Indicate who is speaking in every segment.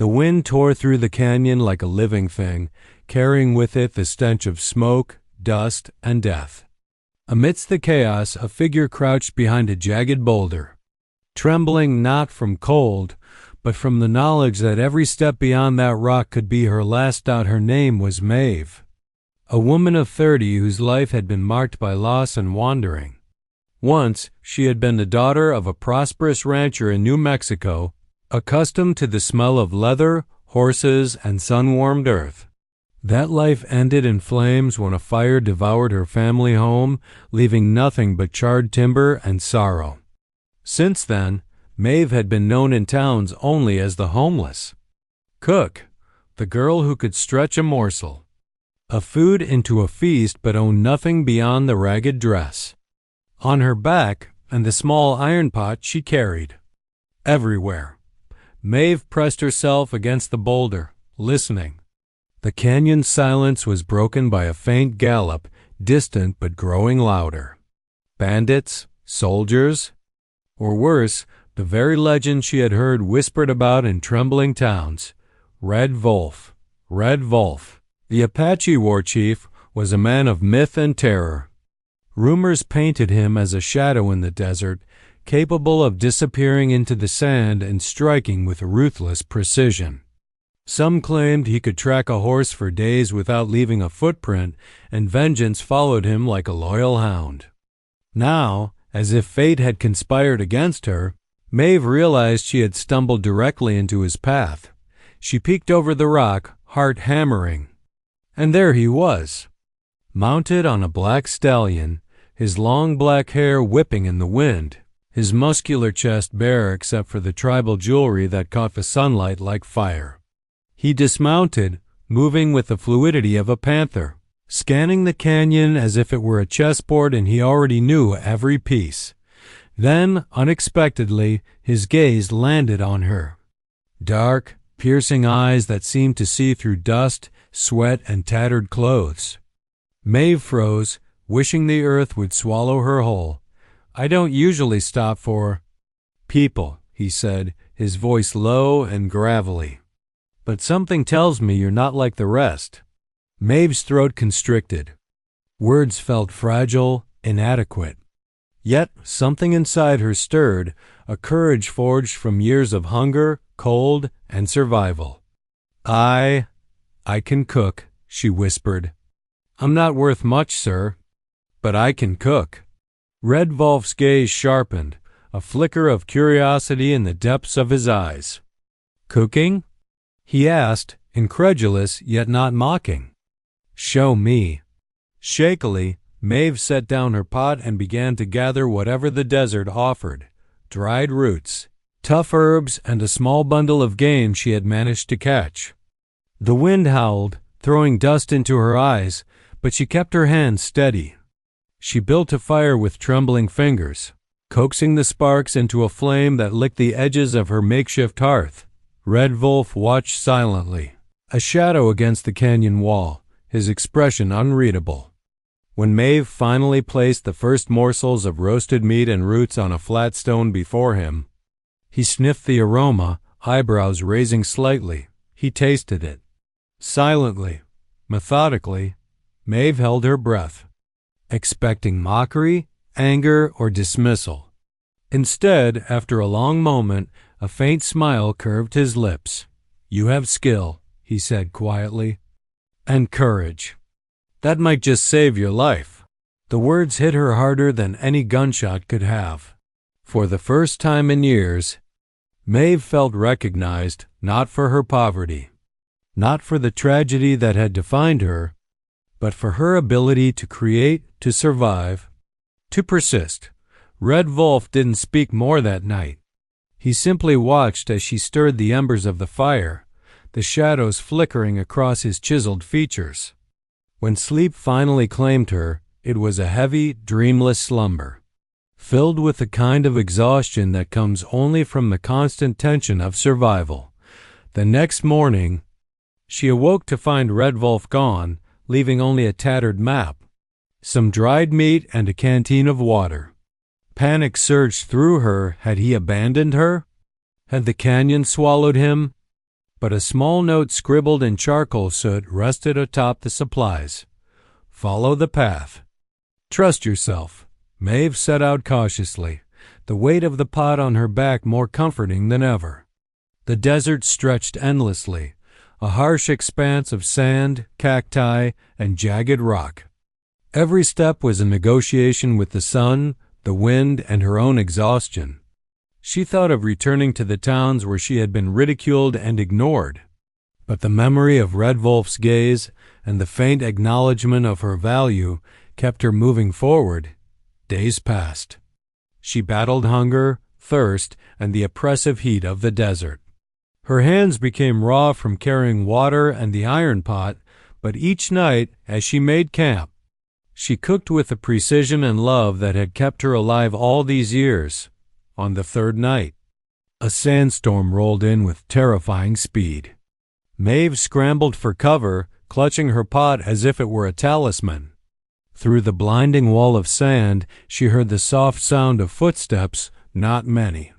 Speaker 1: The wind tore through the canyon like a living thing, carrying with it the stench of smoke, dust, and death. Amidst the chaos, a figure crouched behind a jagged boulder, trembling not from cold, but from the knowledge that every step beyond that rock could be her last. Her name was Maeve, a woman of 30 whose life had been marked by loss and wandering. Once, she had been the daughter of a prosperous rancher in New Mexico, accustomed to the smell of leather, horses, and sun-warmed earth. That life ended in flames when a fire devoured her family home, leaving nothing but charred timber and sorrow. Since then, Maeve had been known in towns only as the homeless cook, the girl who could stretch a morsel of food into a feast but owned nothing beyond the ragged dress on her back and the small iron pot she carried. Everywhere, Maeve pressed herself against the boulder, listening. The canyon's silence was broken by a faint gallop, distant but growing louder. Bandits, soldiers, or worse, the very legend she had heard whispered about in trembling towns. Red Wolf. Red Wolf. The Apache war chief was a man of myth and terror. Rumors painted him as a shadow in the desert, capable of disappearing into the sand and striking with ruthless precision. Some claimed he could track a horse for days without leaving a footprint, and vengeance followed him like a loyal hound. Now, as if fate had conspired against her, Maeve realized she had stumbled directly into his path. She peeked over the rock, heart hammering. And there he was, mounted on a black stallion, his long black hair whipping in the wind, his muscular chest bare except for the tribal jewelry that caught the sunlight like fire. He dismounted, moving with the fluidity of a panther, scanning the canyon as if it were a chessboard and he already knew every piece. Then, unexpectedly, his gaze landed on her. Dark, piercing eyes that seemed to see through dust, sweat, and tattered clothes. Maeve froze, wishing the earth would swallow her whole. "I don't usually stop for people," he said, his voice low and gravelly. "But something tells me you're not like the rest." Maeve's throat constricted. Words felt fragile, inadequate. Yet something inside her stirred, a courage forged from years of hunger, cold, and survival. I can cook," she whispered. "I'm not worth much, sir, but I can cook." Red Wolf's gaze sharpened, a flicker of curiosity in the depths of his eyes. "Cooking?" he asked, incredulous yet not mocking. "Show me." Shakily, Maeve set down her pot and began to gather whatever the desert offered: dried roots, tough herbs, and a small bundle of game she had managed to catch. The wind howled, throwing dust into her eyes, but she kept her hands steady. She built a fire with trembling fingers, coaxing the sparks into a flame that licked the edges of her makeshift hearth. Red Wolf watched silently, a shadow against the canyon wall, his expression unreadable. When Maeve finally placed the first morsels of roasted meat and roots on a flat stone before him, he sniffed the aroma, eyebrows raising slightly. He tasted it. Silently, methodically, Maeve held her breath, expecting mockery, anger, or dismissal. Instead, after a long moment, a faint smile curved his lips. "You have skill," he said quietly, "and courage. That might just save your life." The words hit her harder than any gunshot could have. For the first time in years, Maeve felt recognized, not for her poverty, not for the tragedy that had defined her, but for her ability to create, to survive, to persist. Red Wolf didn't speak more that night. He simply watched as she stirred the embers of the fire, the shadows flickering across his chiseled features. When sleep finally claimed her, it was a heavy, dreamless slumber, filled with the kind of exhaustion that comes only from the constant tension of survival. The next morning, she awoke to find Red Wolf gone, leaving only a tattered map, some dried meat, and a canteen of water. Panic surged through her. Had he abandoned her? Had the canyon swallowed him? but a small note scribbled in charcoal soot rested atop the supplies. "Follow the path. Trust yourself." Maeve set out cautiously, the weight of the pot on her back more comforting than ever. The desert stretched endlessly, a harsh expanse of sand, cacti, and jagged rock. Every step was a negotiation with the sun, the wind, and her own exhaustion. She thought of returning to the towns where she had been ridiculed and ignored, but the memory of Red Wolf's gaze and the faint acknowledgement of her value kept her moving forward. Days passed. She battled hunger, thirst, and the oppressive heat of the desert. Her hands became raw from carrying water and the iron pot, but each night, as she made camp, she cooked with the precision and love that had kept her alive all these years. On the third night, a sandstorm rolled in with terrifying speed. Maeve scrambled for cover, clutching her pot as if it were a talisman. Through the blinding wall of sand, she heard the soft sound of footsteps, not many.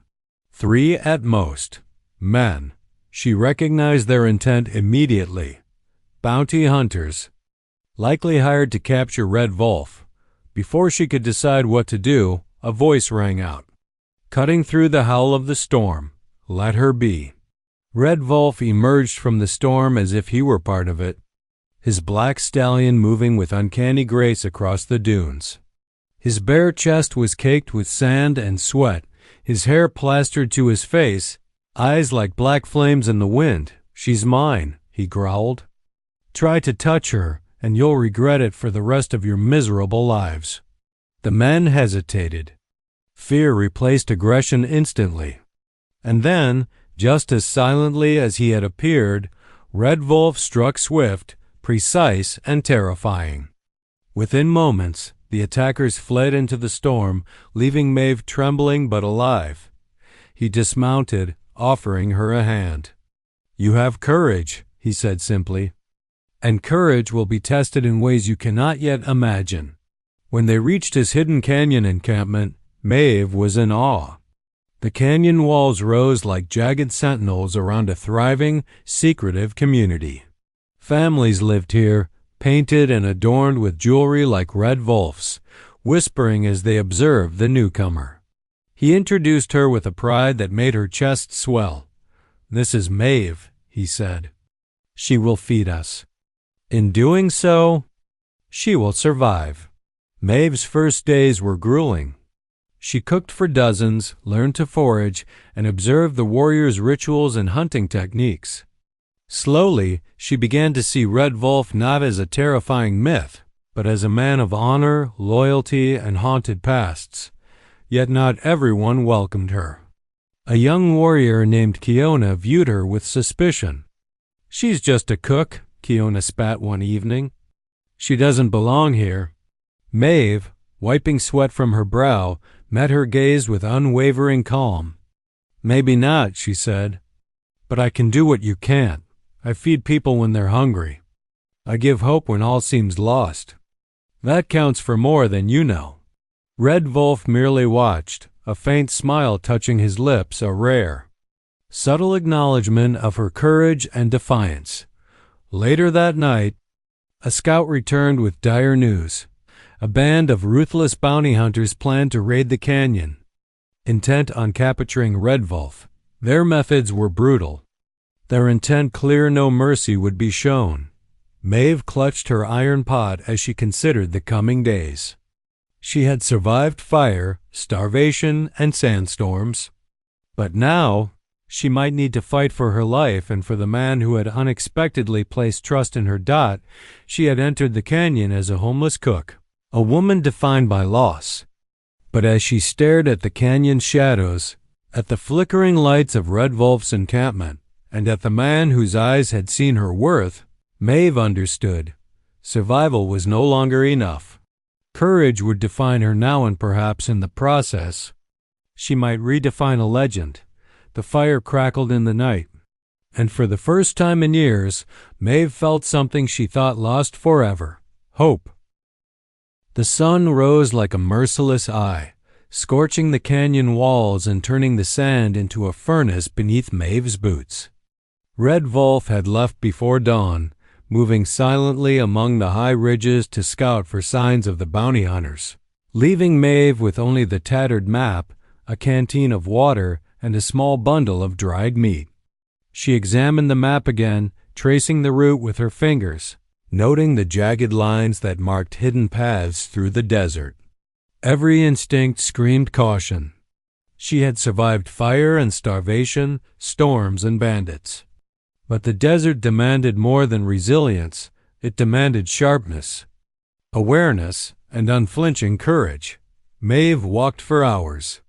Speaker 1: 3 at most. Men. She recognized their intent immediately. Bounty hunters. Likely hired to capture Red Wolf. Before she could decide what to do, a voice rang out, cutting through the howl of the storm. Let her be. Red Wolf emerged from the storm as if he were part of it, his black stallion moving with uncanny grace across the dunes. His bare chest was caked with sand and sweat, his hair plastered to his face, eyes like black flames in the wind. "She's mine," he growled. "Try to touch her, and you'll regret it for the rest of your miserable lives." The men hesitated. Fear replaced aggression instantly. And then, just as silently as he had appeared, Red Wolf struck swift, precise, and terrifying. Within moments, the attackers fled into the storm, leaving Maeve trembling but alive. He dismounted, offering her a hand. "You have courage," he said simply, "and courage will be tested in ways you cannot yet imagine." When they reached his hidden canyon encampment, Maeve was in awe. The canyon walls rose like jagged sentinels around a thriving, secretive community. Families lived here, painted and adorned with jewelry like Red Wolf's, whispering as they observed the newcomer. He introduced her with a pride that made her chest swell. "This is Maeve," he said. "She will feed us. In doing so, she will survive." Maeve's first days were grueling. She cooked for dozens, learned to forage, and observed the warriors' rituals and hunting techniques. Slowly, she began to see Red Wolf not as a terrifying myth, but as a man of honor, loyalty, and haunted pasts. Yet not everyone welcomed her. A young warrior named Kiona viewed her with suspicion. "She's just a cook," Kiona spat one evening. "She doesn't belong here." Maeve, wiping sweat from her brow, met her gaze with unwavering calm. "Maybe not," she said, "but I can do what you can't. I feed people when they're hungry. I give hope when all seems lost. That counts for more than you know." Red Wolf merely watched, a faint smile touching his lips, a rare, subtle acknowledgement of her courage and defiance. Later that night, a scout returned with dire news. A band of ruthless bounty hunters planned to raid the canyon, intent on capturing Red Wolf. Their methods were brutal. Their intent clear, no mercy would be shown. Maeve clutched her iron pot as she considered the coming days. She had survived fire, starvation, and sandstorms. But now, she might need to fight for her life and for the man who had unexpectedly placed trust in her. She had entered the canyon as a homeless cook, a woman defined by loss. But as she stared at the canyon's shadows, at the flickering lights of Red Wolf's encampment, and at the man whose eyes had seen her worth, Maeve understood. Survival was no longer enough. Courage would define her now, and perhaps in the process, she might redefine a legend. The fire crackled in the night, and for the first time in years, Maeve felt something she thought lost forever: hope. The sun rose like a merciless eye, scorching the canyon walls and turning the sand into a furnace beneath Maeve's boots. Red Wolf had left before dawn, moving silently among the high ridges to scout for signs of the bounty hunters, leaving Maeve with only the tattered map, a canteen of water, and a small bundle of dried meat. She examined the map again, tracing the route with her fingers, noting the jagged lines that marked hidden paths through the desert. Every instinct screamed caution. She had survived fire and starvation, storms and bandits. But the desert demanded more than resilience. It demanded sharpness, awareness, and unflinching courage. Maeve walked for hours,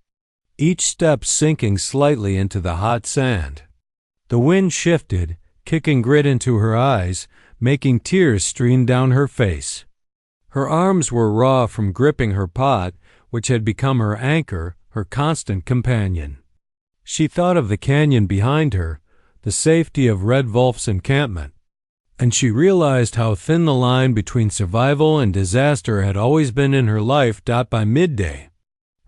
Speaker 1: each step sinking slightly into the hot sand. The wind shifted, kicking grit into her eyes, making tears stream down her face. Her arms were raw from gripping her pot, which had become her anchor, her constant companion. She thought of the canyon behind her, the safety of Red Wolf's encampment, and she realized how thin the line between survival and disaster had always been in her life. By midday,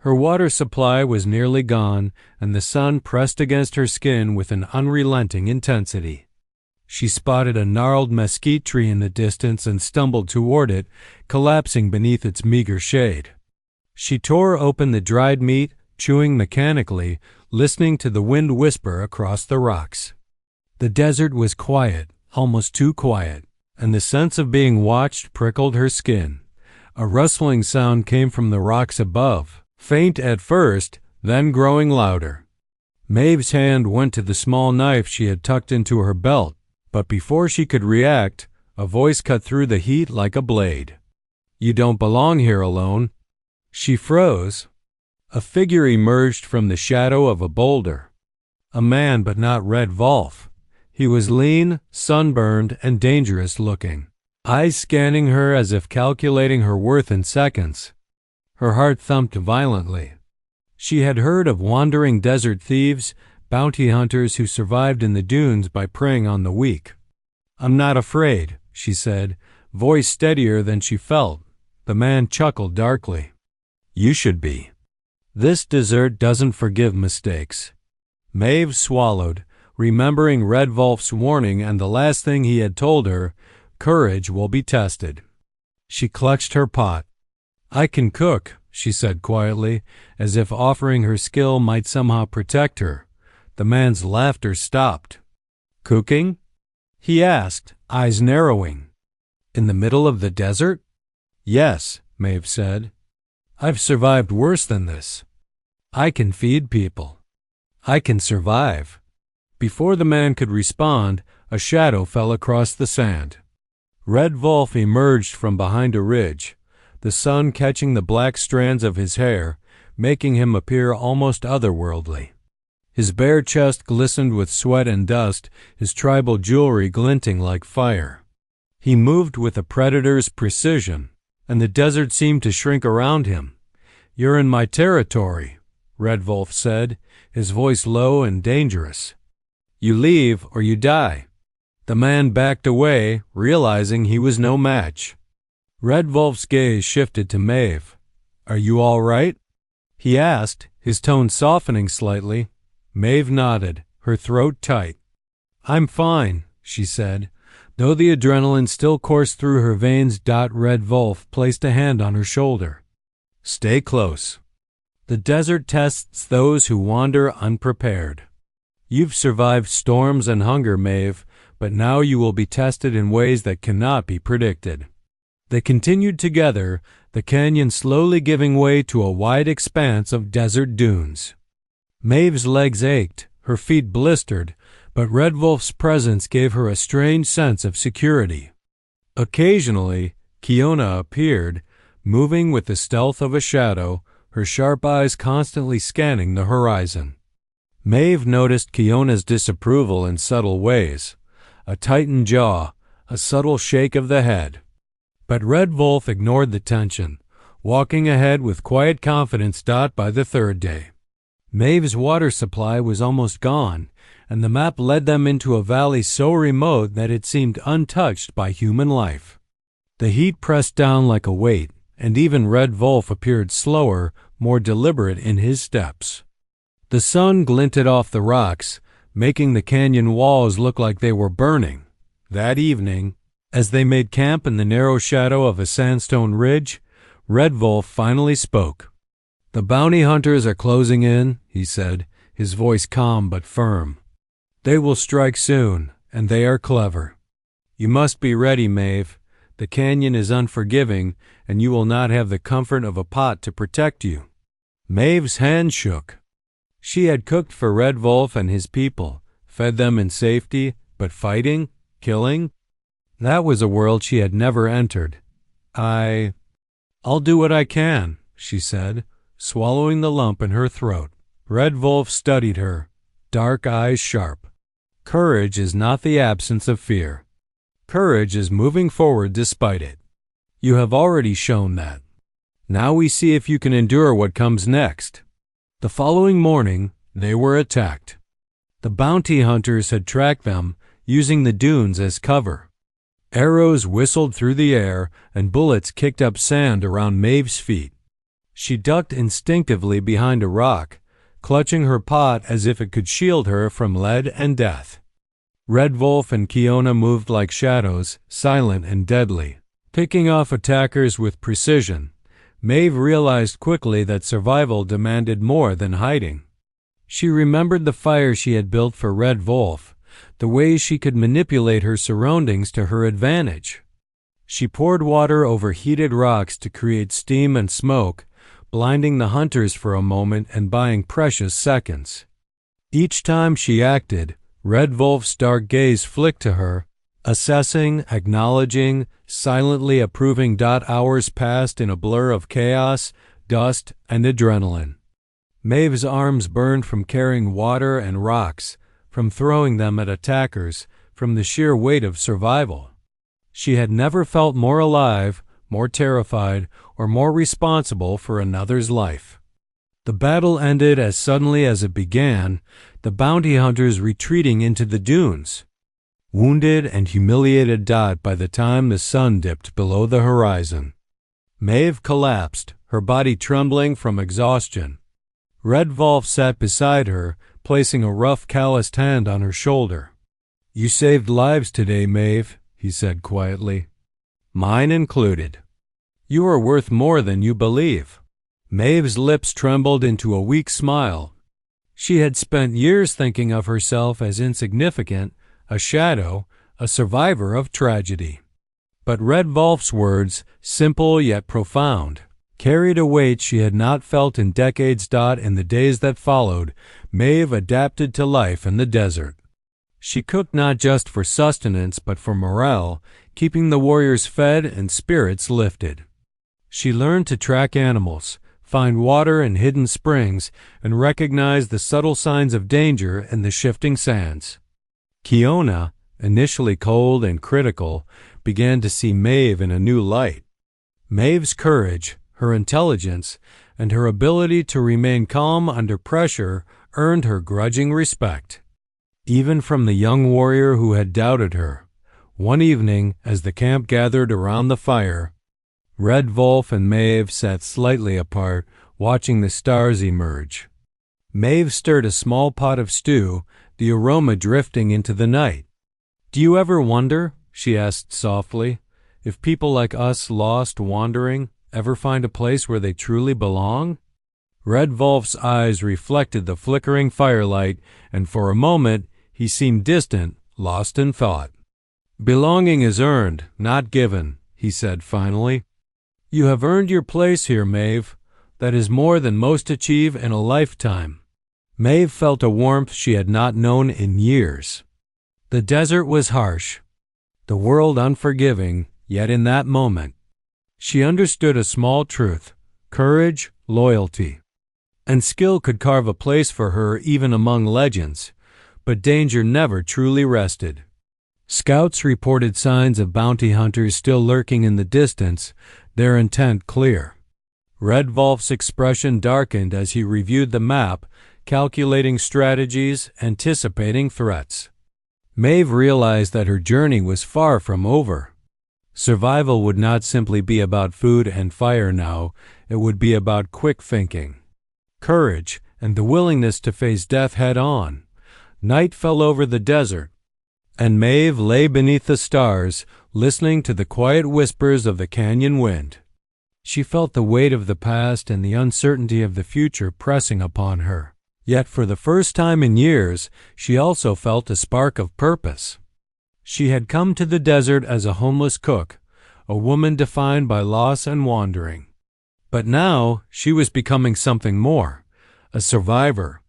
Speaker 1: her water supply was nearly gone, and the sun pressed against her skin with an unrelenting intensity. She spotted a gnarled mesquite tree in the distance and stumbled toward it, collapsing beneath its meager shade. She tore open the dried meat, chewing mechanically, listening to the wind whisper across the rocks. The desert was quiet, almost too quiet, and the sense of being watched prickled her skin. A rustling sound came from the rocks above, faint at first, then growing louder. Maeve's hand went to the small knife she had tucked into her belt, but before she could react, a voice cut through the heat like a blade. "You don't belong here alone." She froze. A figure emerged from the shadow of a boulder. A man, but not Red Wolf. He was lean, sunburned, and dangerous looking, eyes scanning her as if calculating her worth in seconds. Her heart thumped violently. She had heard of wandering desert thieves, bounty hunters who survived in the dunes by preying on the weak. "I'm not afraid," she said, voice steadier than she felt. The man chuckled darkly. "You should be. This desert doesn't forgive mistakes." Maeve swallowed, remembering Red Wolf's warning and the last thing he had told her, courage will be tested. She clutched her pot. "I can cook," she said quietly, as if offering her skill might somehow protect her. The man's laughter stopped. "Cooking?" he asked, eyes narrowing. "In the middle of the desert?" "Yes," Maeve said. "I've survived worse than this. I can feed people. I can survive." Before the man could respond, a shadow fell across the sand. Red Wolf emerged from behind a ridge, the sun catching the black strands of his hair, making him appear almost otherworldly. His bare chest glistened with sweat and dust, his tribal jewelry glinting like fire. He moved with a predator's precision, and the desert seemed to shrink around him. "You're in my territory," Red Wolf said, his voice low and dangerous. "You leave or you die." The man backed away, realizing he was no match. Red Wolf's gaze shifted to Maeve. "Are you all right?" he asked, his tone softening slightly. Maeve nodded, her throat tight. "I'm fine," she said, though the adrenaline still coursed through her veins. Red Wolf placed a hand on her shoulder. "Stay close. The desert tests those who wander unprepared. You've survived storms and hunger, Maeve, but now you will be tested in ways that cannot be predicted." They continued together, the canyon slowly giving way to a wide expanse of desert dunes. Maeve's legs ached, her feet blistered, but Red Wolf's presence gave her a strange sense of security. Occasionally, Kiona appeared, moving with the stealth of a shadow, her sharp eyes constantly scanning the horizon. Maeve noticed Kiona's disapproval in subtle ways, a tightened jaw, a subtle shake of the head. But Red Wolf ignored the tension, walking ahead with quiet confidence. By the third day, Maeve's water supply was almost gone, and the map led them into a valley so remote that it seemed untouched by human life. The heat pressed down like a weight, and even Red Wolf appeared slower, more deliberate in his steps. The sun glinted off the rocks, making the canyon walls look like they were burning. That evening, as they made camp in the narrow shadow of a sandstone ridge, Red Wolf finally spoke. "The bounty hunters are closing in," he said, his voice calm but firm. "They will strike soon, and they are clever. You must be ready, Maeve. The canyon is unforgiving, and you will not have the comfort of a pot to protect you." Maeve's hand shook. She had cooked for Red Wolf and his people, fed them in safety, but fighting, killing, that was a world she had never entered. I'll do what I can," she said, swallowing the lump in her throat. Red Wolf studied her, dark eyes sharp. Courage is not the absence of fear. Courage is moving forward despite it. You have already shown that. Now we see if you can endure what comes next. The following morning, they were attacked. The bounty hunters had tracked them, using the dunes as cover. Arrows whistled through the air, and bullets kicked up sand around Maeve's feet. She ducked instinctively behind a rock, clutching her pot as if it could shield her from lead and death. Red Wolf and Kiona moved like shadows, silent and deadly, picking off attackers with precision. Maeve realized quickly that survival demanded more than hiding. She remembered the fire she had built for Red Wolf, the ways she could manipulate her surroundings to her advantage. She poured water over heated rocks to create steam and smoke, blinding the hunters for a moment and buying precious seconds. Each time she acted, Red Wolf's dark gaze flicked to her, assessing, acknowledging, silently approving. Hours passed in a blur of chaos, dust, and adrenaline. Maeve's arms burned from carrying water and rocks, from throwing them at attackers, from the sheer weight of survival. She had never felt more alive, more terrified, or more responsible for another's life. The battle ended as suddenly as it began, the bounty hunters retreating into the dunes. Wounded and humiliated by the time the sun dipped below the horizon. Maeve collapsed, her body trembling from exhaustion. Red Wolf sat beside her, placing a rough, calloused hand on her shoulder. "You saved lives today, Maeve," he said quietly. "Mine included. You are worth more than you believe." Maeve's lips trembled into a weak smile. She had spent years thinking of herself as insignificant, a shadow, a survivor of tragedy. But Red Wolf's words, simple yet profound, carried a weight she had not felt in decades. In the days that followed, Maeve adapted to life in the desert. She cooked not just for sustenance but for morale, keeping the warriors fed and spirits lifted. She learned to track animals, find water in hidden springs, and recognize the subtle signs of danger in the shifting sands. Kiona, initially cold and critical, began to see Maeve in a new light. Maeve's courage, her intelligence, and her ability to remain calm under pressure earned her grudging respect, even from the young warrior who had doubted her. One evening, as the camp gathered around the fire, Red Wolf and Maeve sat slightly apart, watching the stars emerge. Maeve stirred a small pot of stew, the aroma drifting into the night. "Do you ever wonder," she asked softly, "if people like us lost wandering ever find a place where they truly belong?" Red Wolf's eyes reflected the flickering firelight, and for a moment he seemed distant, lost in thought. "Belonging is earned, not given," he said finally. "You have earned your place here, Maeve. That is more than most achieve in a lifetime." Maeve felt a warmth she had not known in years. The desert was harsh, the world unforgiving, yet in that moment, she understood a small truth: courage, loyalty, and skill could carve a place for her even among legends, but danger never truly rested. Scouts reported signs of bounty hunters still lurking in the distance, their intent clear. Red Wolf's expression darkened as he reviewed the map, calculating strategies, anticipating threats. Maeve realized that her journey was far from over. Survival would not simply be about food and fire now, it would be about quick thinking, courage, and the willingness to face death head on. Night fell over the desert, and Maeve lay beneath the stars, listening to the quiet whispers of the canyon wind. She felt the weight of the past and the uncertainty of the future pressing upon her. Yet for the first time in years, she also felt a spark of purpose. She had come to the desert as a homeless cook, a woman defined by loss and wandering. But now she was becoming something more, a survivor,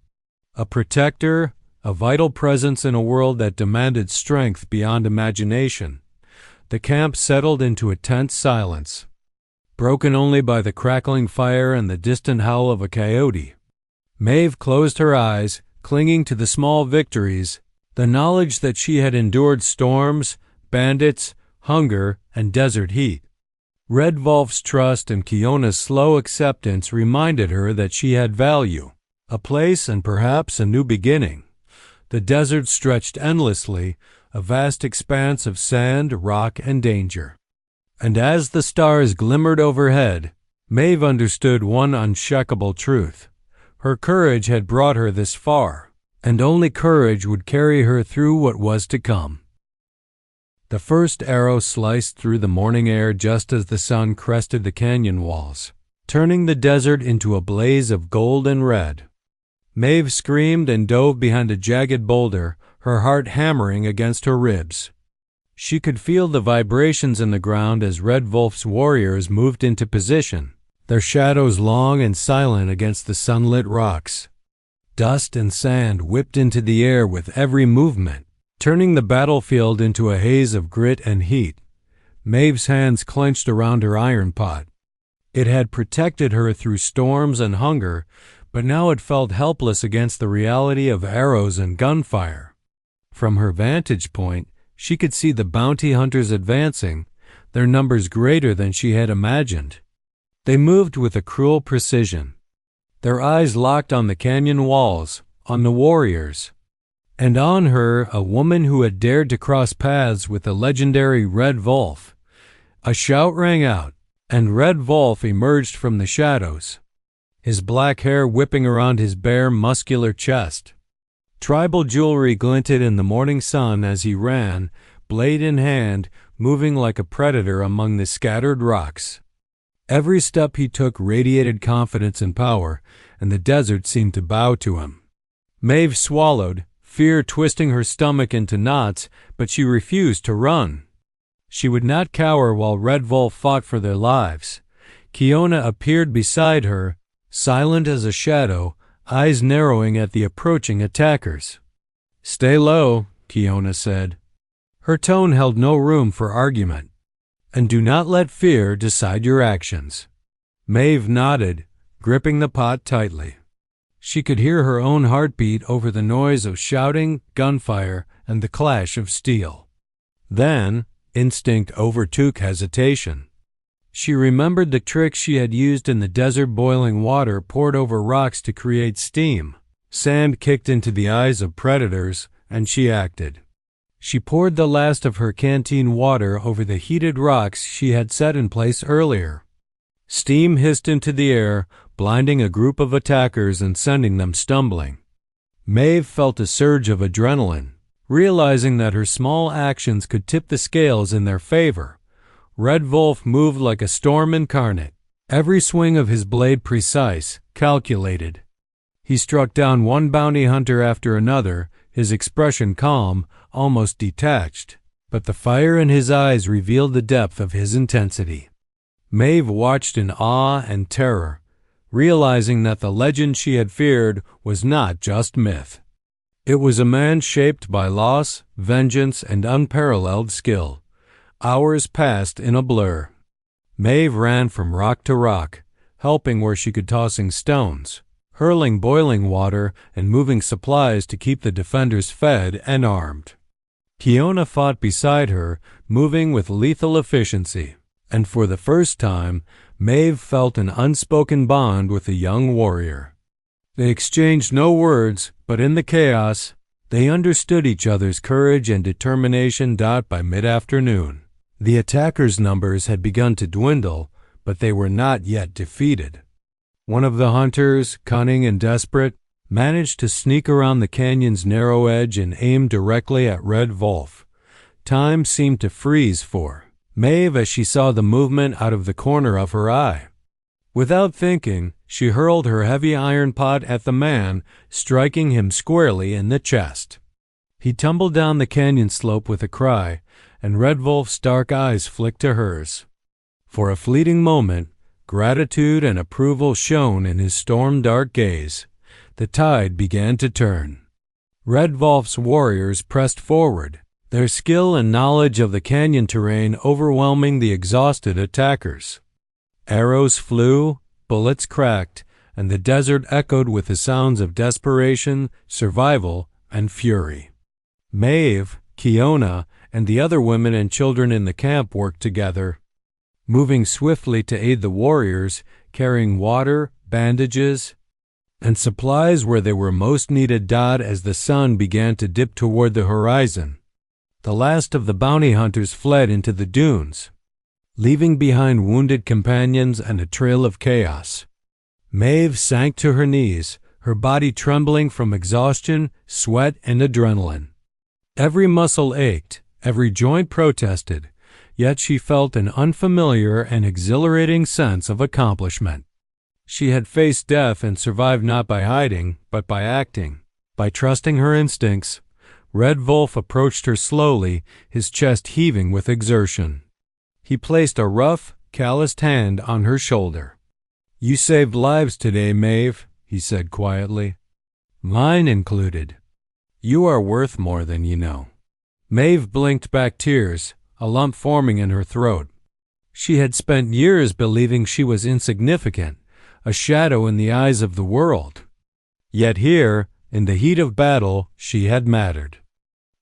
Speaker 1: a protector, a vital presence in a world that demanded strength beyond imagination. The camp settled into a tense silence, broken only by the crackling fire and the distant howl of a coyote. Maeve closed her eyes, clinging to the small victories, the knowledge that she had endured storms, bandits, hunger, and desert heat. Red Wolf's trust and Kiona's slow acceptance reminded her that she had value, a place and perhaps a new beginning. The desert stretched endlessly, a vast expanse of sand, rock, and danger. And as the stars glimmered overhead, Maeve understood one unshakable truth. Her courage had brought her this far, and only courage would carry her through what was to come. The first arrow sliced through the morning air just as the sun crested the canyon walls, turning the desert into a blaze of gold and red. Maeve screamed and dove behind a jagged boulder, her heart hammering against her ribs. She could feel the vibrations in the ground as Red Wolf's warriors moved into position, their shadows long and silent against the sunlit rocks. Dust and sand whipped into the air with every movement, turning the battlefield into a haze of grit and heat. Maeve's hands clenched around her iron pot. It had protected her through storms and hunger, but now it felt helpless against the reality of arrows and gunfire. From her vantage point, she could see the bounty hunters advancing, their numbers greater than she had imagined. They moved with a cruel precision, their eyes locked on the canyon walls, on the warriors, and on her, a woman who had dared to cross paths with the legendary Red Wolf. A shout rang out, and Red Wolf emerged from the shadows, his black hair whipping around his bare, muscular chest. Tribal jewelry glinted in the morning sun as he ran, blade in hand, moving like a predator among the scattered rocks. Every step he took radiated confidence and power, and the desert seemed to bow to him. Maeve swallowed, fear twisting her stomach into knots, but she refused to run. She would not cower while Red Wolf fought for their lives. Kiona appeared beside her, silent as a shadow, eyes narrowing at the approaching attackers. "Stay low," Kiona said. Her tone held no room for argument. "And do not let fear decide your actions." Maeve nodded, gripping the pot tightly. She could hear her own heartbeat over the noise of shouting, gunfire, and the clash of steel. Then, instinct overtook hesitation. She remembered the tricks she had used in the desert. Boiling water poured over rocks to create steam. Sand kicked into the eyes of predators, and she acted. She poured the last of her canteen water over the heated rocks she had set in place earlier. Steam hissed into the air, blinding a group of attackers and sending them stumbling. Maeve felt a surge of adrenaline, realizing that her small actions could tip the scales in their favor. Red Wolf moved like a storm incarnate, every swing of his blade precise, calculated. He struck down one bounty hunter after another, his expression calm, almost detached, but the fire in his eyes revealed the depth of his intensity. Maeve watched in awe and terror, realizing that the legend she had feared was not just myth. It was a man shaped by loss, vengeance, and unparalleled skill. Hours passed in a blur. Maeve ran from rock to rock, helping where she could, tossing stones, hurling boiling water, and moving supplies to keep the defenders fed and armed. Kiona fought beside her, moving with lethal efficiency, and for the first time, Maeve felt an unspoken bond with the young warrior. They exchanged no words, but in the chaos, they understood each other's courage and determination. By mid-afternoon, the attackers' numbers had begun to dwindle, but they were not yet defeated. One of the hunters, cunning and desperate, managed to sneak around the canyon's narrow edge and aim directly at Red Wolf. Time seemed to freeze for Maeve as she saw the movement out of the corner of her eye. Without thinking, she hurled her heavy iron pot at the man, striking him squarely in the chest. He tumbled down the canyon slope with a cry, and Red Wolf's dark eyes flicked to hers. For a fleeting moment, gratitude and approval shone in his storm-dark gaze. The tide began to turn. Red Wolf's warriors pressed forward, their skill and knowledge of the canyon terrain overwhelming the exhausted attackers. Arrows flew, bullets cracked, and the desert echoed with the sounds of desperation, survival, and fury. Maeve, Kiona, and the other women and children in the camp worked together, moving swiftly to aid the warriors, carrying water, bandages, and supplies where they were most needed. As the sun began to dip toward the horizon, the last of the bounty hunters fled into the dunes, leaving behind wounded companions and a trail of chaos. Maeve sank to her knees, her body trembling from exhaustion, sweat, and adrenaline. Every muscle ached, every joint protested, yet she felt an unfamiliar and exhilarating sense of accomplishment. She had faced death and survived not by hiding, but by acting. By trusting her instincts, Red Wolf approached her slowly, his chest heaving with exertion. He placed a rough, calloused hand on her shoulder. "You saved lives today, Maeve," he said quietly. "Mine included. You are worth more than you know." Maeve blinked back tears, a lump forming in her throat. She had spent years believing she was insignificant, a shadow in the eyes of the world. Yet here, in the heat of battle, she had mattered.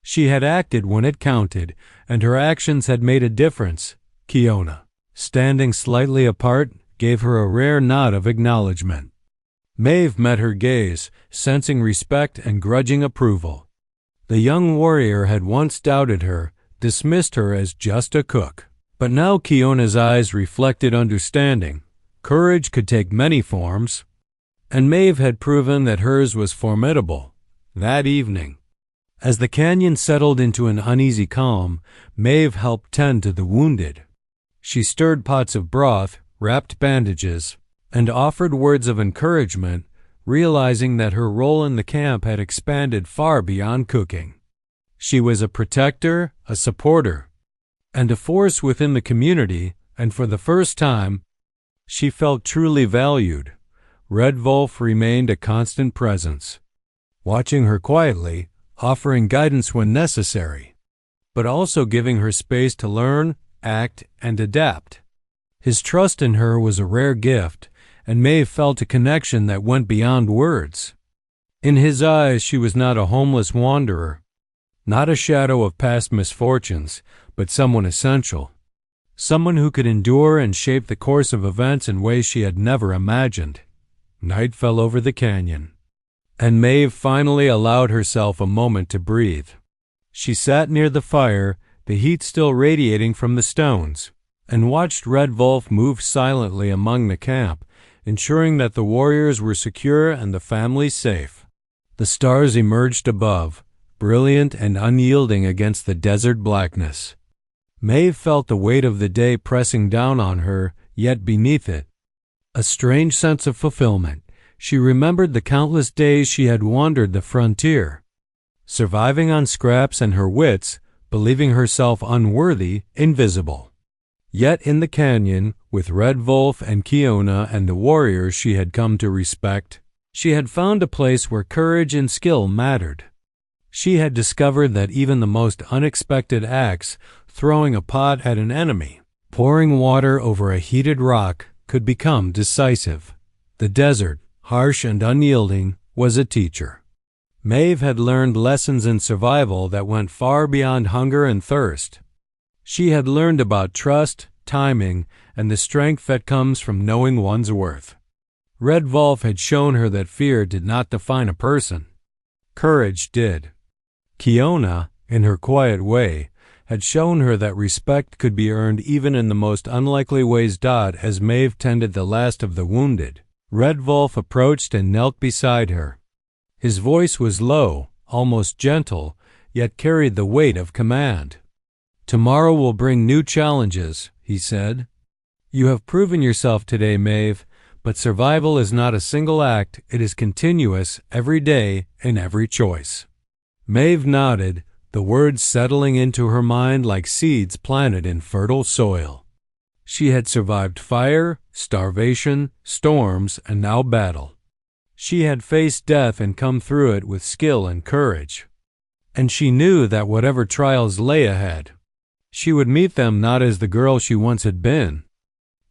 Speaker 1: She had acted when it counted, and her actions had made a difference. Kiona, standing slightly apart, gave her a rare nod of acknowledgement. Maeve met her gaze, sensing respect and grudging approval. The young warrior had once doubted her, dismissed her as just a cook. But now Kiona's eyes reflected understanding. Courage could take many forms, and Maeve had proven that hers was formidable. That evening, as the canyon settled into an uneasy calm, Maeve helped tend to the wounded. She stirred pots of broth, wrapped bandages, and offered words of encouragement, realizing that her role in the camp had expanded far beyond cooking. She was a protector, a supporter, and a force within the community, and for the first time, she felt truly valued. Red Wolf remained a constant presence, watching her quietly, offering guidance when necessary, but also giving her space to learn, act, and adapt. His trust in her was a rare gift, and Maeve felt a connection that went beyond words. In his eyes, she was not a homeless wanderer, not a shadow of past misfortunes, but someone essential, someone who could endure and shape the course of events in ways she had never imagined. Night fell over the canyon, and Maeve finally allowed herself a moment to breathe. She sat near the fire, the heat still radiating from the stones, and watched Red Wolf move silently among the camp, ensuring that the warriors were secure and the family safe. The stars emerged above, brilliant and unyielding against the desert blackness. Maeve felt the weight of the day pressing down on her, yet beneath it, a strange sense of fulfillment. She remembered the countless days she had wandered the frontier, surviving on scraps and her wits, believing herself unworthy, invisible. Yet in the canyon, with Red Wolf and Kiona and the warriors she had come to respect, she had found a place where courage and skill mattered. She had discovered that even the most unexpected acts, throwing a pot at an enemy, pouring water over a heated rock, could become decisive. The desert, harsh and unyielding, was a teacher. Maeve had learned lessons in survival that went far beyond hunger and thirst. She had learned about trust, timing, and the strength that comes from knowing one's worth. Red Wolf had shown her that fear did not define a person. Courage did. Kiona, in her quiet way, had shown her that respect could be earned even in the most unlikely ways. As Maeve tended the last of the wounded, Red Wolf approached and knelt beside her. His voice was low, almost gentle, yet carried the weight of command. "Tomorrow will bring new challenges," he said. "You have proven yourself today, Maeve, but survival is not a single act, it is continuous, every day, in every choice." Maeve nodded, the words settling into her mind like seeds planted in fertile soil. She had survived fire, starvation, storms, and now battle. She had faced death and come through it with skill and courage. And she knew that whatever trials lay ahead, she would meet them not as the girl she once had been,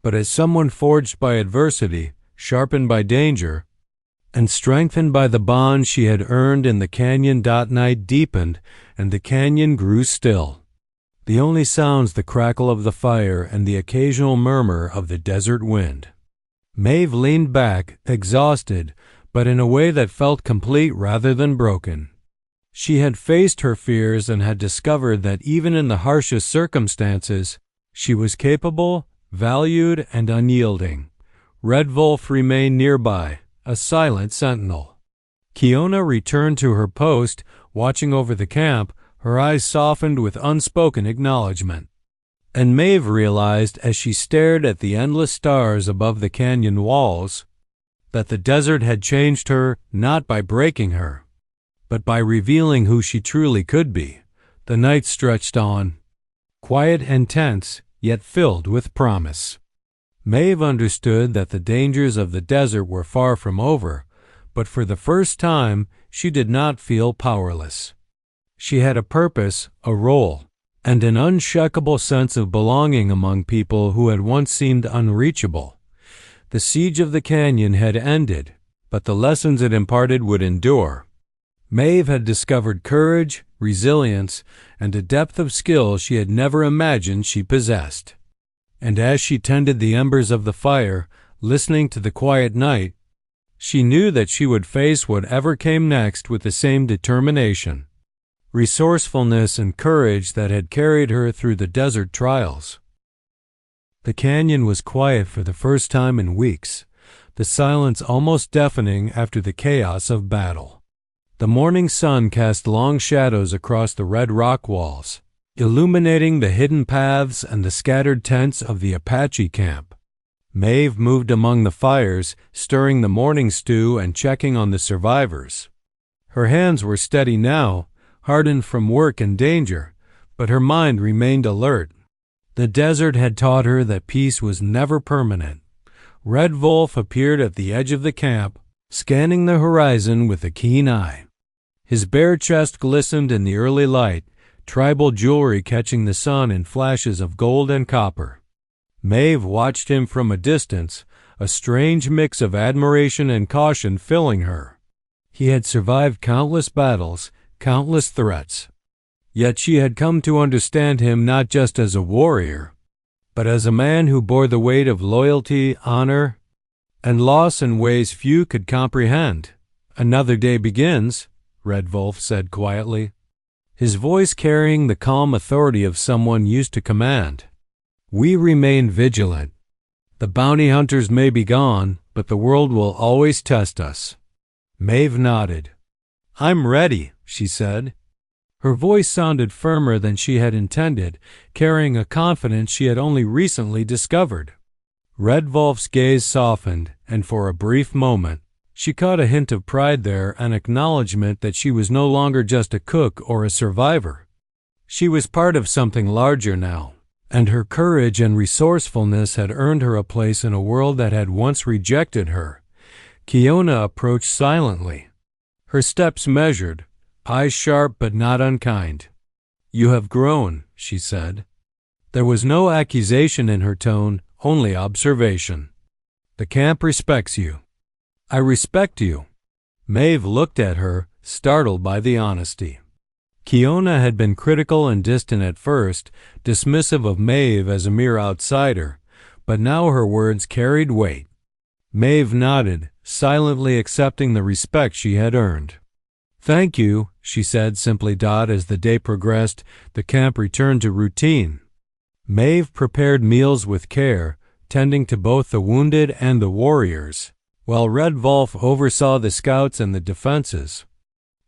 Speaker 1: but as someone forged by adversity, sharpened by danger, and strengthened by the bond she had earned in the canyon. Night deepened, and the canyon grew still. The only sounds the crackle of the fire and the occasional murmur of the desert wind. Maeve leaned back, exhausted, but in a way that felt complete rather than broken. She had faced her fears and had discovered that even in the harshest circumstances, she was capable, valued, and unyielding. Red Wolf remained nearby, a silent sentinel. Kiona returned to her post, watching over the camp, her eyes softened with unspoken acknowledgement. And Maeve realized as she stared at the endless stars above the canyon walls that the desert had changed her not by breaking her, but by revealing who she truly could be. The night stretched on, quiet and tense, yet filled with promise. Maeve understood that the dangers of the desert were far from over, but for the first time she did not feel powerless. She had a purpose, a role, and an unshakable sense of belonging among people who had once seemed unreachable. The siege of the canyon had ended, but the lessons it imparted would endure. Maeve had discovered courage, resilience, and a depth of skill she had never imagined she possessed. And as she tended the embers of the fire, listening to the quiet night, she knew that she would face whatever came next with the same determination, resourcefulness, and courage that had carried her through the desert trials. The canyon was quiet for the first time in weeks, the silence almost deafening after the chaos of battle. The morning sun cast long shadows across the red rock walls, illuminating the hidden paths and the scattered tents of the Apache camp. Maeve moved among the fires, stirring the morning stew and checking on the survivors. Her hands were steady now, hardened from work and danger, but her mind remained alert. The desert had taught her that peace was never permanent. Red Wolf appeared at the edge of the camp, scanning the horizon with a keen eye. His bare chest glistened in the early light, tribal jewelry catching the sun in flashes of gold and copper. Maeve watched him from a distance, a strange mix of admiration and caution filling her. He had survived countless battles, countless threats. Yet she had come to understand him not just as a warrior, but as a man who bore the weight of loyalty, honor, and loss in ways few could comprehend. "Another day begins," Red Wolf said quietly, his voice carrying the calm authority of someone used to command. "We remain vigilant. The bounty hunters may be gone, but the world will always test us." Maeve nodded. "I'm ready," she said. Her voice sounded firmer than she had intended, carrying a confidence she had only recently discovered. Red Wolf's gaze softened, and for a brief moment, she caught a hint of pride there, an acknowledgement that she was no longer just a cook or a survivor. She was part of something larger now, and her courage and resourcefulness had earned her a place in a world that had once rejected her. Kiona approached silently, her steps measured, eyes sharp but not unkind. "You have grown," she said. There was no accusation in her tone, only observation. "The camp respects you." "I respect you." Maeve looked at her, startled by the honesty. Kiona had been critical and distant at first, dismissive of Maeve as a mere outsider, but now her words carried weight. Maeve nodded, silently accepting the respect she had earned. "Thank you," she said simply. As the day progressed, the camp returned to routine. Maeve prepared meals with care, tending to both the wounded and the warriors, while Red Wolf oversaw the scouts and the defenses.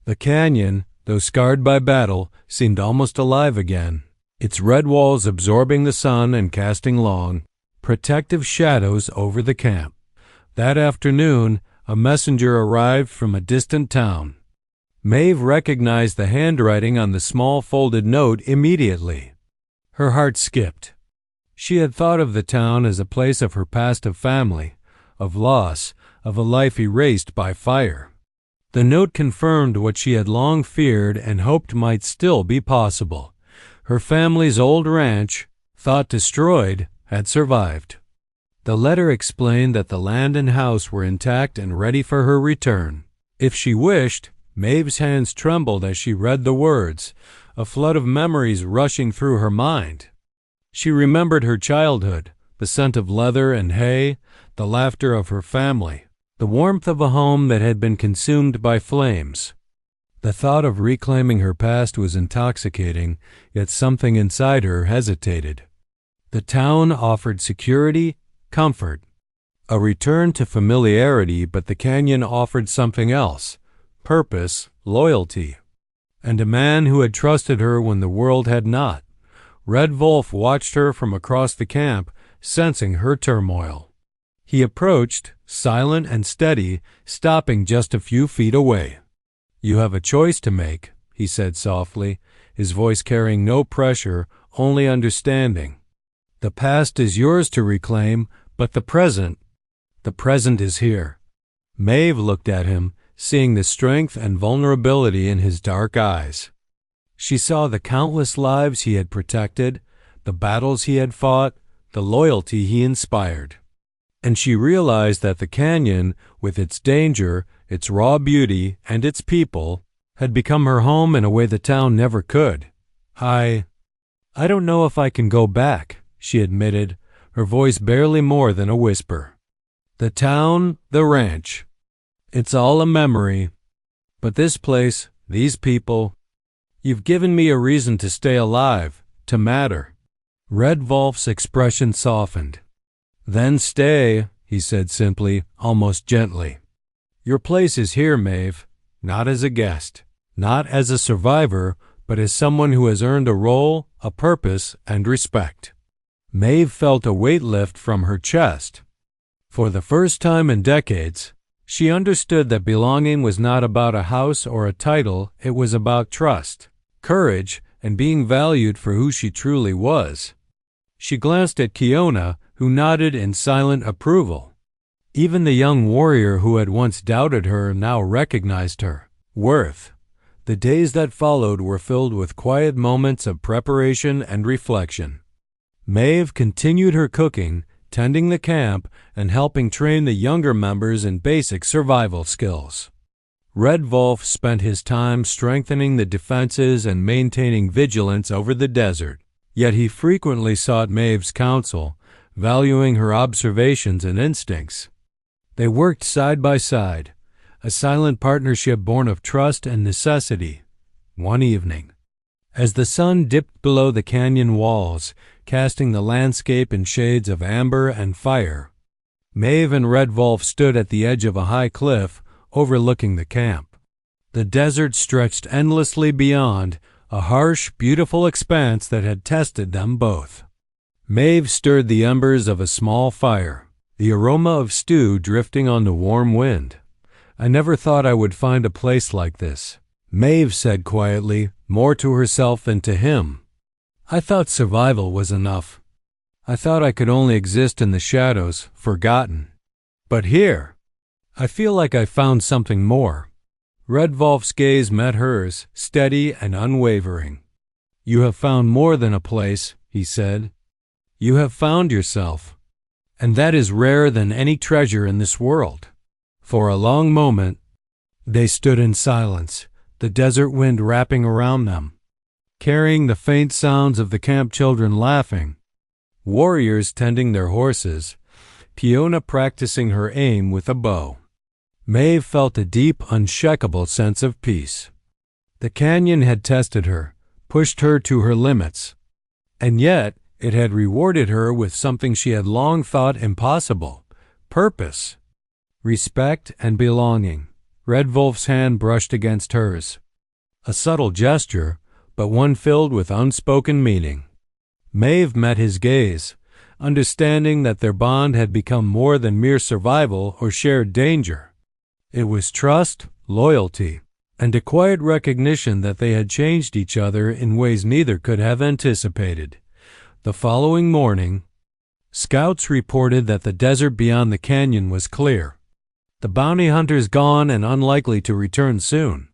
Speaker 1: The canyon, though scarred by battle, seemed almost alive again, its red walls absorbing the sun and casting long, protective shadows over the camp. That afternoon, a messenger arrived from a distant town. Maeve recognized the handwriting on the small folded note immediately. Her heart skipped. She had thought of the town as a place of her past of family, of loss, of a life erased by fire. The note confirmed what she had long feared and hoped might still be possible. Her family's old ranch, thought destroyed, had survived. The letter explained that the land and house were intact and ready for her return. If she wished, Maeve's hands trembled as she read the words, a flood of memories rushing through her mind. She remembered her childhood, the scent of leather and hay, the laughter of her family, the warmth of a home that had been consumed by flames. The thought of reclaiming her past was intoxicating, yet something inside her hesitated. The town offered security, comfort, a return to familiarity, but the canyon offered something else, purpose, loyalty, and a man who had trusted her when the world had not. Red Wolf watched her from across the camp, sensing her turmoil. He approached, silent and steady, stopping just a few feet away. "You have a choice to make," he said softly, his voice carrying no pressure, only understanding. "The past is yours to reclaim, but the present is here." Maeve looked at him, seeing the strength and vulnerability in his dark eyes. She saw the countless lives he had protected, the battles he had fought, the loyalty he inspired. And she realized that the canyon, with its danger, its raw beauty, and its people, had become her home in a way the town never could. I don't know if I can go back," she admitted, her voice barely more than a whisper. "The town, the ranch, it's all a memory. But this place, these people, you've given me a reason to stay alive, to matter." Red Wolf's expression softened. "Then stay," he said simply, almost gently. "Your place is here, Maeve, not as a guest, not as a survivor, but as someone who has earned a role, a purpose, and respect." Maeve felt a weight lift from her chest. For the first time in decades, she understood that belonging was not about a house or a title, it was about trust, courage, and being valued for who she truly was. She glanced at Kiona, who nodded in silent approval. Even the young warrior who had once doubted her now recognized her worth. The days that followed were filled with quiet moments of preparation and reflection. Maeve continued her cooking, tending the camp, and helping train the younger members in basic survival skills. Red Wolf spent his time strengthening the defenses and maintaining vigilance over the desert, yet he frequently sought Maeve's counsel, valuing her observations and instincts. They worked side by side, a silent partnership born of trust and necessity. One evening, as the sun dipped below the canyon walls, casting the landscape in shades of amber and fire, Maeve and Red Wolf stood at the edge of a high cliff overlooking the camp. The desert stretched endlessly beyond, a harsh, beautiful expanse that had tested them both. Maeve stirred the embers of a small fire, the aroma of stew drifting on the warm wind. "I never thought I would find a place like this," Maeve said quietly, more to herself than to him. "I thought survival was enough. I thought I could only exist in the shadows, forgotten. But here, I feel like I found something more." Red Wolf's gaze met hers, steady and unwavering. "You have found more than a place," he said. "You have found yourself, and that is rarer than any treasure in this world." For a long moment, they stood in silence, the desert wind wrapping around them, carrying the faint sounds of the camp children laughing, warriors tending their horses, Kiona practicing her aim with a bow. Maeve felt a deep, unshakable sense of peace. The canyon had tested her, pushed her to her limits, and yet it had rewarded her with something she had long thought impossible: purpose, respect, and belonging. Red Wolf's hand brushed against hers. A subtle gesture, but one filled with unspoken meaning. Maeve met his gaze, understanding that their bond had become more than mere survival or shared danger. It was trust, loyalty, and a quiet recognition that they had changed each other in ways neither could have anticipated. The following morning, scouts reported that the desert beyond the canyon was clear. The bounty hunters gone and unlikely to return soon.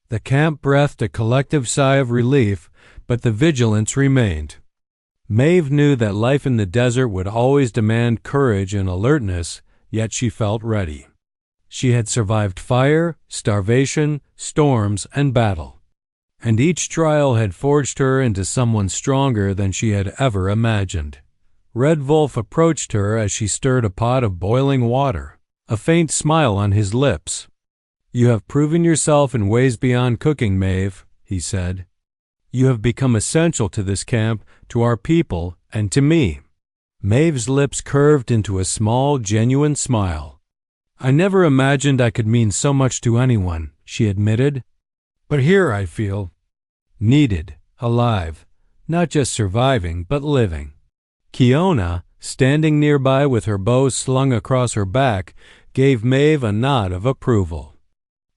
Speaker 1: The camp breathed a collective sigh of relief, but the vigilance remained. Maeve knew that life in the desert would always demand courage and alertness, yet she felt ready. She had survived fire, starvation, storms, and battle, and each trial had forged her into someone stronger than she had ever imagined. Red Wolf approached her as she stirred a pot of boiling water, a faint smile on his lips. "You have proven yourself in ways beyond cooking, Maeve," he said. "You have become essential to this camp, to our people, and to me." Maeve's lips curved into a small, genuine smile. "I never imagined I could mean so much to anyone," she admitted. "But here I feel needed, alive, not just surviving, but living." Kiona, standing nearby with her bow slung across her back, gave Maeve a nod of approval.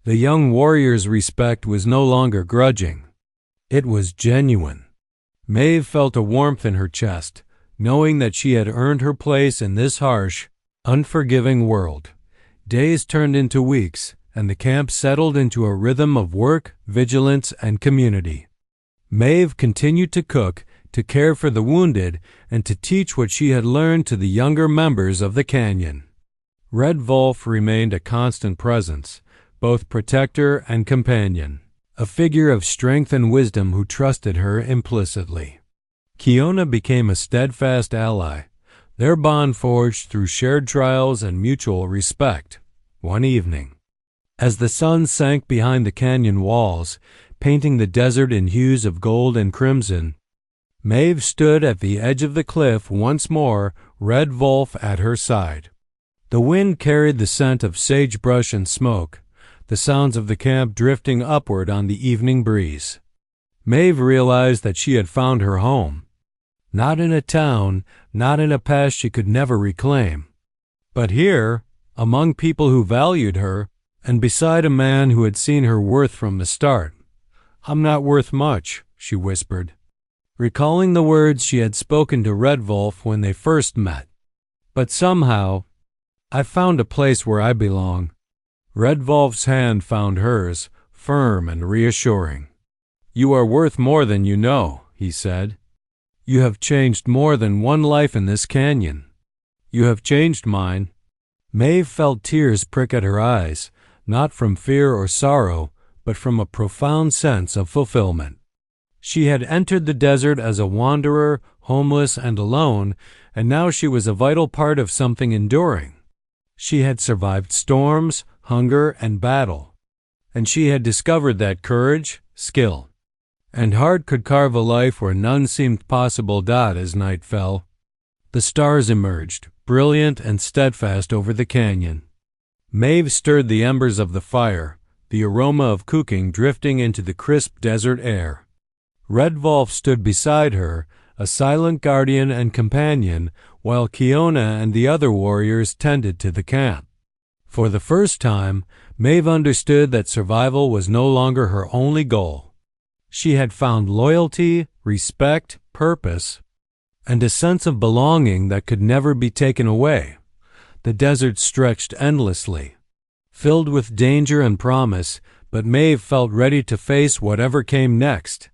Speaker 1: The young warrior's respect was no longer grudging. It was genuine. Maeve felt a warmth in her chest, knowing that she had earned her place in this harsh, unforgiving world. Days turned into weeks, and the camp settled into a rhythm of work, vigilance, and community. Maeve continued to cook, to care for the wounded, and to teach what she had learned to the younger members of the canyon. Red Wolf remained a constant presence, both protector and companion, a figure of strength and wisdom who trusted her implicitly. Kiona became a steadfast ally, their bond forged through shared trials and mutual respect. One evening, as the sun sank behind the canyon walls, painting the desert in hues of gold and crimson, Maeve stood at the edge of the cliff once more, Red Wolf at her side. The wind carried the scent of sagebrush and smoke, the sounds of the camp drifting upward on the evening breeze. Maeve realized that she had found her home. Not in a town, not in a past she could never reclaim, but here, among people who valued her, and beside a man who had seen her worth from the start. "I'm not worth much," she whispered, recalling the words she had spoken to Red Wolf when they first met. "But somehow, I've found a place where I belong." Red Wolf's hand found hers, firm and reassuring. "You are worth more than you know," he said. "You have changed more than one life in this canyon. You have changed mine." Maeve felt tears prick at her eyes, not from fear or sorrow, but from a profound sense of fulfillment. She had entered the desert as a wanderer, homeless and alone, and now she was a vital part of something enduring. She had survived storms, hunger, and battle, and she had discovered that courage, skill, and heart could carve a life where none seemed possible. As night fell, the stars emerged, brilliant and steadfast over the canyon. Maeve stirred the embers of the fire, the aroma of cooking drifting into the crisp desert air. Red Wolf stood beside her, a silent guardian and companion, while Kiona and the other warriors tended to the camp. For the first time, Maeve understood that survival was no longer her only goal. She had found loyalty, respect, purpose, and a sense of belonging that could never be taken away. The desert stretched endlessly, filled with danger and promise, but Maeve felt ready to face whatever came next.